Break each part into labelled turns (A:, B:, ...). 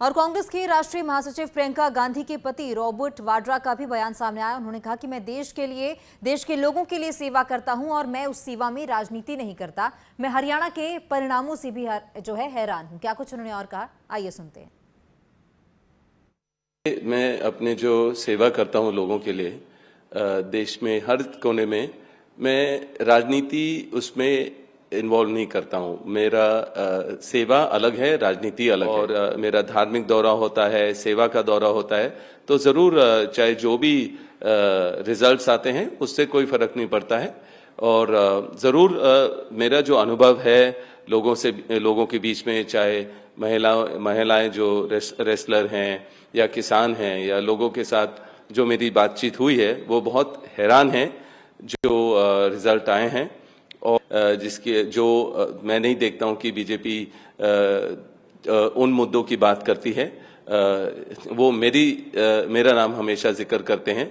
A: और कांग्रेस की राष्ट्रीय महासचिव प्रियंका गांधी के पति रॉबर्ट वाड्रा का भी बयान सामने आया। उन्होंने कहा कि मैं देश के लिए, देश के लोगों के लिए सेवा करता हूं और मैं उस सेवा में राजनीति नहीं करता। मैं हरियाणा के परिणामों से भी हैरान हूं। क्या कुछ उन्होंने और कहा, आइए सुनते हैं।
B: मैं अपने जो सेवा करता हूं लोगों के लिए, देश में हर कोने में, मैं राजनीति उसमें इन्वॉल्व नहीं करता हूं। मेरा सेवा अलग है, राजनीति अलग है। और मेरा धार्मिक दौरा होता है, सेवा का दौरा होता है, तो जरूर चाहे जो भी रिजल्ट्स आते हैं उससे कोई फर्क नहीं पड़ता है। और जरूर मेरा जो अनुभव है लोगों के बीच में, चाहे महिलाएं जो रेसलर हैं या किसान हैं या लोगों के साथ जो मेरी बातचीत हुई है, वो बहुत हैरान हैं जो रिजल्ट आए हैं। और मैं नहीं देखता हूं कि बीजेपी उन मुद्दों की बात करती है। वो मेरा नाम हमेशा जिक्र करते हैं।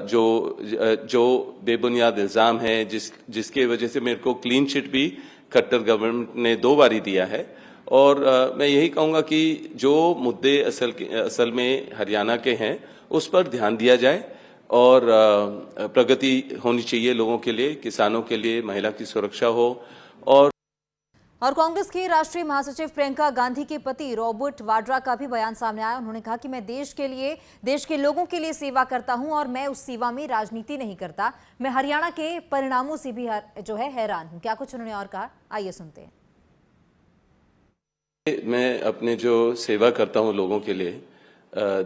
B: जो बेबुनियाद इल्जाम है, जिसके वजह से मेरे को क्लीन चिट भी खट्टर गवर्नमेंट ने 2 बारी दिया है। और मैं यही कहूंगा कि जो मुद्दे असल में हरियाणा के हैं उस पर ध्यान दिया जाए और प्रगति होनी चाहिए लोगों के लिए, किसानों के लिए, महिला की सुरक्षा हो।
A: और कांग्रेस की राष्ट्रीय महासचिव प्रियंका गांधी के पति रॉबर्ट वाड्रा का भी बयान सामने आया। उन्होंने कहा कि मैं देश के लिए, देश के लोगों के लिए सेवा करता हूं और मैं उस सेवा में राजनीति नहीं करता। मैं हरियाणा के परिणामों से भी हैरान हूं। क्या कुछ उन्होंने और कहा, आइए सुनते हैं।
B: मैं अपने जो सेवा करता हूं लोगों के लिए,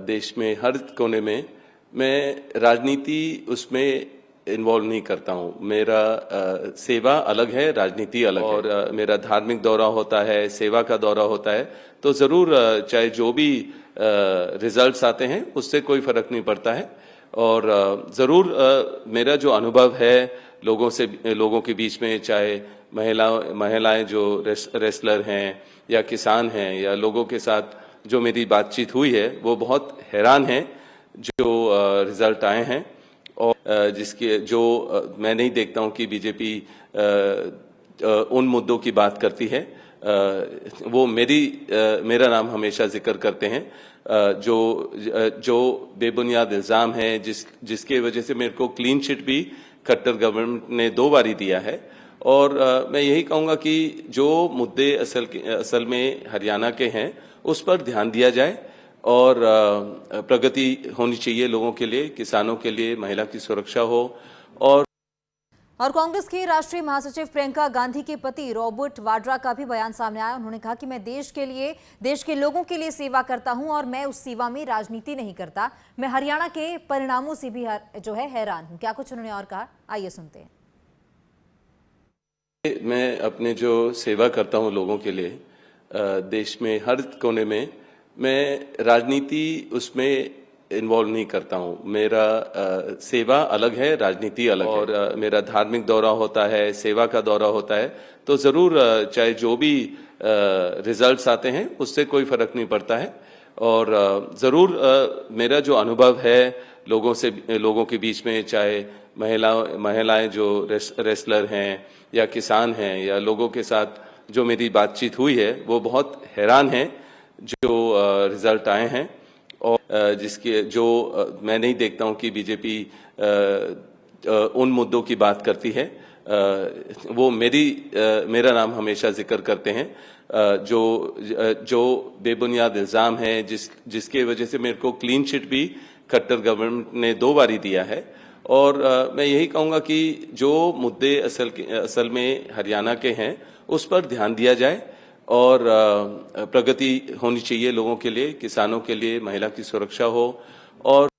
B: देश में हर कोने में, मैं राजनीति उसमें इन्वॉल्व नहीं करता हूं। मेरा सेवा अलग है, राजनीति अलग है। और मेरा धार्मिक दौरा होता है, सेवा का दौरा होता है, तो जरूर चाहे जो भी रिजल्ट्स आते हैं उससे कोई फर्क नहीं पड़ता है। और जरूर मेरा जो अनुभव है लोगों के बीच में, चाहे महिलाएं जो रेसलर हैं या किसान हैं या लोगों के साथ जो मेरी बातचीत हुई है, वो बहुत हैरान हैं जो रिजल्ट आए हैं। और मैं नहीं देखता हूं कि बीजेपी उन मुद्दों की बात करती है। वो मेरा नाम हमेशा जिक्र करते हैं। जो बेबुनियाद इल्जाम है, जिसके वजह से मेरे को क्लीन चिट भी खट्टर गवर्नमेंट ने 2 बारी दिया है। और मैं यही कहूंगा कि जो मुद्दे असल में हरियाणा के हैं उस पर ध्यान दिया जाए और प्रगति होनी चाहिए लोगों के लिए, किसानों के लिए, महिला की सुरक्षा हो।
A: और कांग्रेस की राष्ट्रीय महासचिव प्रियंका गांधी के पति रॉबर्ट वाड्रा का भी बयान सामने आया। उन्होंने कहा कि मैं देश के लिए, देश के लोगों के लिए सेवा करता हूं और मैं उस सेवा में राजनीति नहीं करता। मैं हरियाणा के परिणामों से भी हैरान हूं। क्या कुछ उन्होंने और कहा, आइए सुनते हैं।
B: मैं अपने जो सेवा करता हूं लोगों के लिए, देश में हर कोने में, मैं राजनीति उसमें इन्वॉल्व नहीं करता हूं। मेरा सेवा अलग है, राजनीति अलग है। और मेरा धार्मिक दौरा होता है, सेवा का दौरा होता है, तो जरूर चाहे जो भी रिजल्ट्स आते हैं उससे कोई फर्क नहीं पड़ता है। और जरूर मेरा जो अनुभव है लोगों के बीच में, चाहे महिलाएं जो रेसलर हैं या किसान हैं या लोगों के साथ जो मेरी बातचीत हुई है, वो बहुत हैरान हैं जो रिजल्ट आए हैं। और मैं नहीं देखता हूं कि बीजेपी उन मुद्दों की बात करती है। वो मेरा नाम हमेशा जिक्र करते हैं। जो बेबुनियाद इल्जाम है, जिसके वजह से मेरे को क्लीन चिट भी खट्टर गवर्नमेंट ने 2 बारी दिया है। और मैं यही कहूंगा कि जो मुद्दे असल में हरियाणा के हैं उस पर ध्यान दिया जाए और प्रगति होनी चाहिए लोगों के लिए, किसानों के लिए, महिला की सुरक्षा हो। और